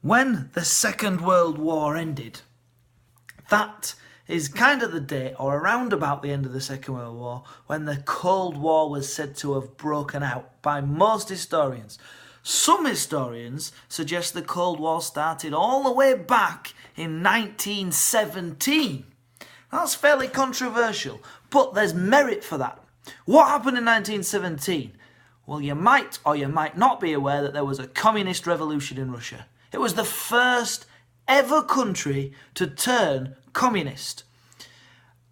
When the Second World War ended, that is kind of the date, or around about the end of the Second World War, when the Cold War was said to have broken out by most historians. Some historians suggest the Cold War started all the way back in 1917. That's fairly controversial, but there's merit for that. What happened in 1917? Well, you might or you might not be aware that there was a communist revolution in Russia. It was the first ever country to turn communist.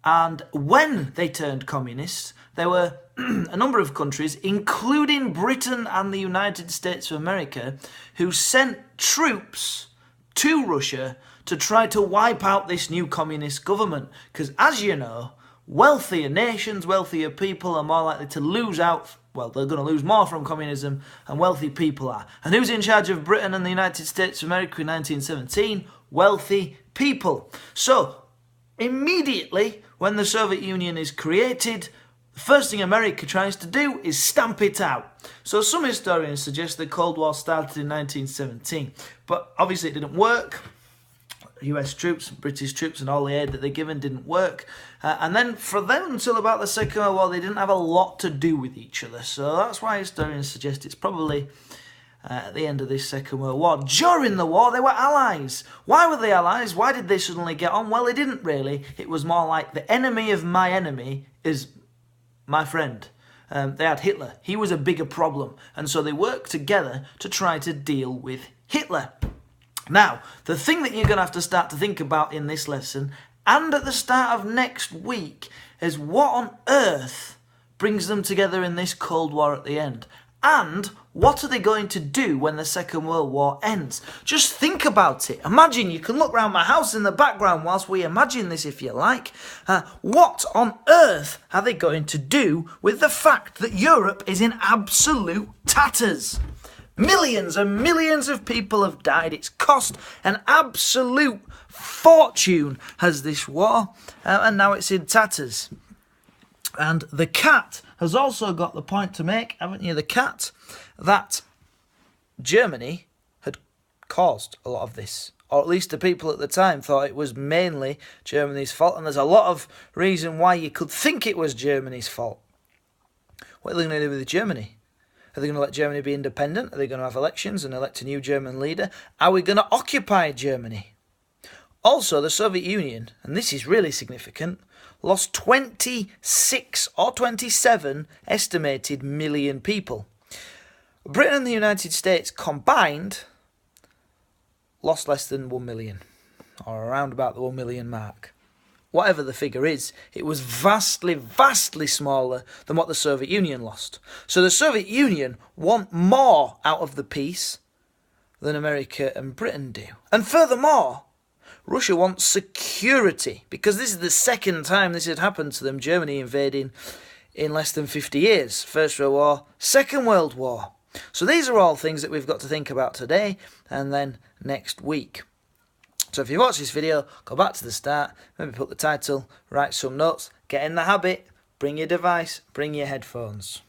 And when they turned communist, there were a number of countries, including Britain and the United States of America, who sent troops to Russia to try to wipe out this new communist government. Because as you know, wealthier nations, wealthier people are more likely to lose out. Well, they're going to lose more from communism, and wealthy people are. And who's in charge of Britain and the United States of America in 1917? Wealthy people. So, immediately when the Soviet Union is created, the first thing America tries to do is stamp it out. So some historians suggest the Cold War started in 1917. But obviously it didn't work. US troops, British troops and all the aid that they're given didn't work. And then for them until about the Second World War, they didn't have a lot to do with each other. So that's why historians suggest it's probably at the end of this Second World War. During the war, they were allies. Why were they allies? Why did they suddenly get on? Well, they didn't really. It was more like the enemy of my enemy is my friend. They had Hitler. He was a bigger problem. And so they worked together to try to deal with Hitler. Now, the thing that you're going to have to start to think about in this lesson, and at the start of next week, is what on earth brings them together in this Cold War at the end? And what are they going to do when the Second World War ends? Just think about it. Imagine, you can look around my house in the background whilst we imagine this if you like. What on earth are they going to do with the fact that Europe is in absolute tatters? Millions and millions of people have died. It's cost an absolute fortune, has this war, and now it's in tatters. And the cat has also got the point to make, haven't you, the cat, that Germany had caused a lot of this. Or at least the people at the time thought it was mainly Germany's fault. And there's a lot of reason why you could think it was Germany's fault. What are they going to do with Germany? Are they going to let Germany be independent? Are they going to have elections and elect a new German leader? Are we going to occupy Germany? Also, the Soviet Union, and this is really significant, lost 26 or 27 estimated million people. Britain and the United States combined lost less than 1 million, or around about the 1 million mark. Whatever the figure is, it was vastly, vastly smaller than what the Soviet Union lost. So the Soviet Union want more out of the peace than America and Britain do. And furthermore, Russia wants security, because this is the second time this had happened to them, Germany invading in less than 50 years. First World War, Second World War. So these are all things that we've got to think about today and then next week. So if you watch this video, go back to the start, maybe put the title, write some notes, get in the habit, bring your device, bring your headphones.